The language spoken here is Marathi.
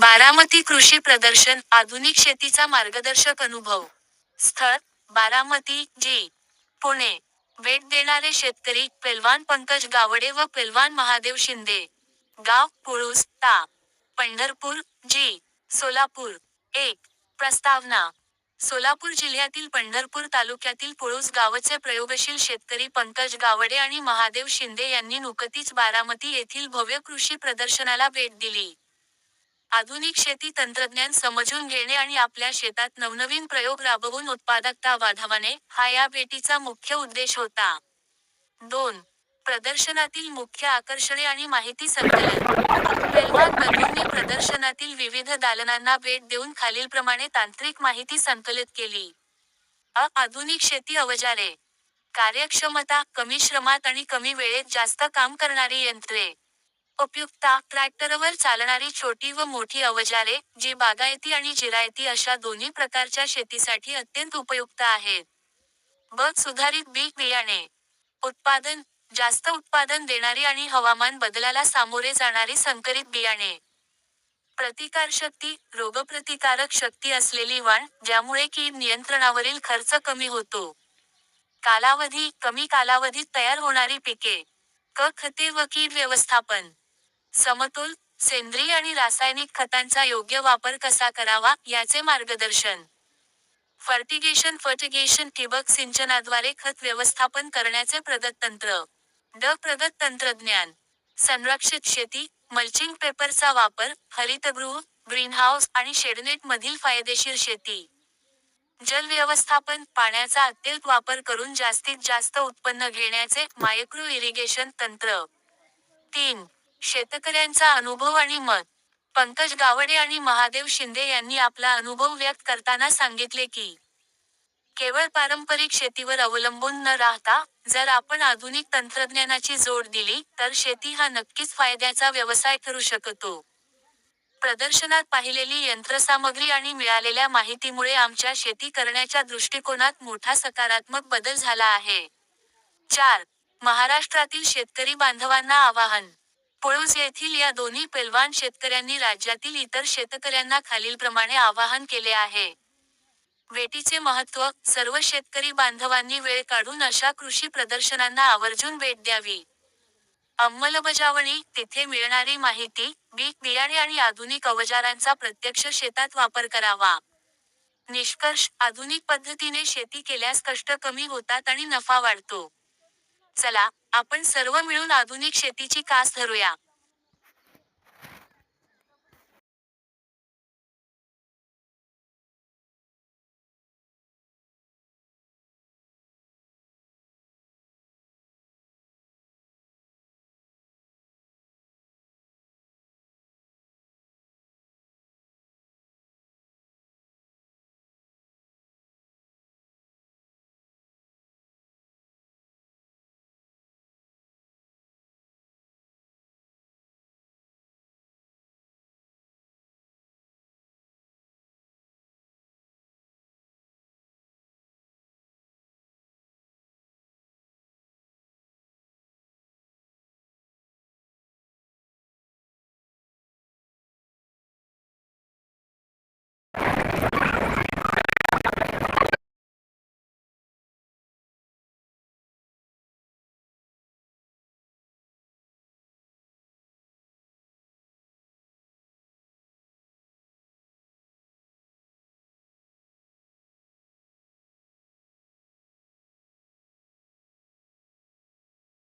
बारामती कृषी प्रदर्शन, आधुनिक शेतीचा मार्गदर्शक अनुभव. स्थळ, बारामती, जी. पुणे. भेट देणारे शेतकरी, पैलवान पंकज गावडे व पैलवान महादेव शिंदे. गाव, पुळूस, ता. पंढरपूर, जी. सोलापूर. 1. प्रस्तावना. सोलापूर जिल्ह्यातील पंढरपूर तालुक्यातील पुळूस गावचे प्रयोगशील शेतकरी पंकज गावडे आणि महादेव शिंदे यांनी नुकतीच बारामती येथील भव्य कृषी प्रदर्शनाला भेट दिली. आधुनिक शेती तंत्रज्ञान समजून घेणे आणि आपल्या शेतात नवनवीन प्रयोग राबवून उत्पादकता वाढवणे, हा या भेटीचा मुख्य उद्देश होता. 2. प्रदर्शनातील मुख्य आकर्षणे आणि माहिती संकलन. पैलवान बंधूंनी प्रदर्शनातील विविध दालनांना भेट देऊन खालीलप्रमाणे तांत्रिक माहिती संकलित केली. आधुनिक शेती अवजारे. कार्यक्षमता, कमी श्रमात आणि कमी वेळेत जास्त काम करणारी यंत्रे. उपयुक्तता, ट्रॅक्टरवर चालणारी छोटी व मोठी अवजारे, जी बागायती आणि जिरायती अशा दोन्ही प्रकारच्या शेतीसाठी अत्यंत उपयुक्त आहेत. सुधारित बी बियाणे. उत्पादन, जास्त उत्पादन देणारी आणि हवामान बदलाला सामोरे जाणारी संकरित बियाणे. प्रतिकारशक्ती, रोगप्रतिकारक शक्ती असलेली वाण, ज्यामुळे कीड नियंत्रणावरील खर्च कमी होतो. कालावधी, कमी कालावधीत तयार होणारी पिके. खते व कीड व्यवस्थापन. समतोल, सेंद्रिय आणि रासायनिक खतांचा योग्य वापर कसा करावा, याचे मार्गदर्शन. फर्टिगेशन ठिबक सिंचनाद्वारे खत व्यवस्थापन करण्याचे प्रगत तंत्र. प्रगत तंत्रज्ञान. संरक्षित शेती, मल्चिंग पेपरचा वापर, हरितगृह, ग्रीनहाऊस आणि शेडनेट मधील फायदेशीर शेती. जल व्यवस्थापन, पाण्याचा अत्यल्प वापर करून जास्तीत जास्त उत्पन्न घेण्याचे मायक्रो इरिगेशन तंत्र. 3. शेतकऱ्यांचा अनुभव आणि मत. पंकज गावडे आणि महादेव शिंदे यांनी आपला अनुभव व्यक्त करताना सांगितले की, केवळ पारंपरिक शेतीवर अवलंबून न राहता, जर आपण आधुनिक तंत्रज्ञानाची जोड दिली, तर शेती हा नक्कीच फायद्याचा व्यवसाय ठरू शकतो. प्रदर्शनात पाहिलेली यंत्रसामग्री आणि मिळालेल्या माहितीमुळे आमच्या शेती करण्याच्या दृष्टिकोनात मोठा सकारात्मक बदल झाला आहे. 4. महाराष्ट्रातील शेतकरी बांधवांना आवाहन. पुळूस येथील या दोन्ही पैलवान शेतकऱ्यांनी राज्यातील इतर शेतकऱ्यांना खालीलप्रमाणे आवाहन केले आहे. भेटीचे महत्त्व, सर्व शेतकरी बांधवांनी वेळ काढून अशा कृषी प्रदर्शनांना आवर्जून भेट द्यावी. अंमलबजावणी, तिथे मिळणारी माहिती, बियाणे आणि आधुनिक अवजारांचा प्रत्यक्ष शेतात वापर करावा. निष्कर्ष, आधुनिक पद्धतीने शेती केल्यास कष्ट कमी होतात आणि नफा वाढतो. चला, आपण सर्व मिळून आधुनिक शेतीची कास धरूया.